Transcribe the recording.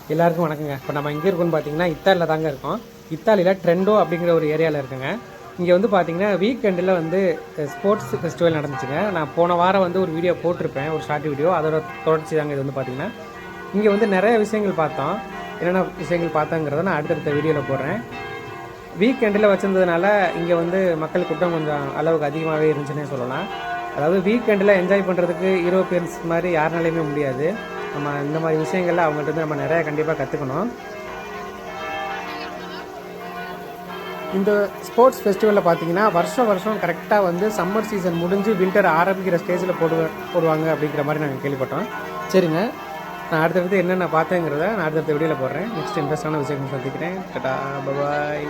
எல்லாருக்கும் வணக்கங்க. இப்போ நம்ம எங்கே இருக்கோம்னு பார்த்தீங்கன்னா இத்தாலியில் தாங்க இருக்கோம். இத்தாலியில் ட்ரெண்டோ அப்படிங்கிற ஒரு ஏரியாவில் இருக்குங்க. இங்கே வந்து பார்த்தீங்கன்னா வீக்கெண்டில் வந்து ஸ்போர்ட்ஸ் ஃபெஸ்டிவல் நடந்துச்சுங்க. நான் போன வாரம் வந்து ஒரு வீடியோ போட்டிருப்பேன், ஒரு ஷார்ட் வீடியோ. அதோட தொடர்ச்சி தாங்க இது வந்து பார்த்தீங்கன்னா. இங்கே வந்து நிறைய விஷயங்கள் பார்த்தோம். என்னென்ன விஷயங்கள் பார்த்தோங்கிறத நான் அடுத்தடுத்த வீடியோவில் போடுறேன். வீக்கெண்டில் வச்சுருந்ததுனால இங்கே வந்து மக்கள் கூட்டம் கொஞ்சம் அளவுக்கு அதிகமாகவே இருந்துச்சுன்னே சொல்லலாம். அதாவது வீக்கெண்டில் என்ஜாய் பண்ணுறதுக்கு யூரோப்பியன்ஸ் மாதிரி யாருனாலையுமே முடியாது. நம்ம இந்த மாதிரி விஷயங்கள்ல அவங்கள்ட்ட வந்து நம்ம நிறையா கண்டிப்பாக கற்றுக்கணும். இந்த ஸ்போர்ட்ஸ் ஃபெஸ்டிவலில் பார்த்தீங்கன்னா வருஷம் கரெக்டாக வந்து சம்மர் சீசன் முடிஞ்சு வின்டர் ஆரம்பிக்கிற ஸ்டேஜில் போடுவாங்க அப்படிங்கிற மாதிரி நாங்கள் கேள்விப்பட்டோம். சரிங்க, நான் அடுத்தடுத்து என்னென்ன பார்த்தேங்கிறத நான் அடுத்தடுத்த வீடியோவில் போடுறேன். நெக்ஸ்ட் இன்ட்ரெஸ்டான விஷயங்கள் சந்திக்கிறேன். டாடா, பாய்.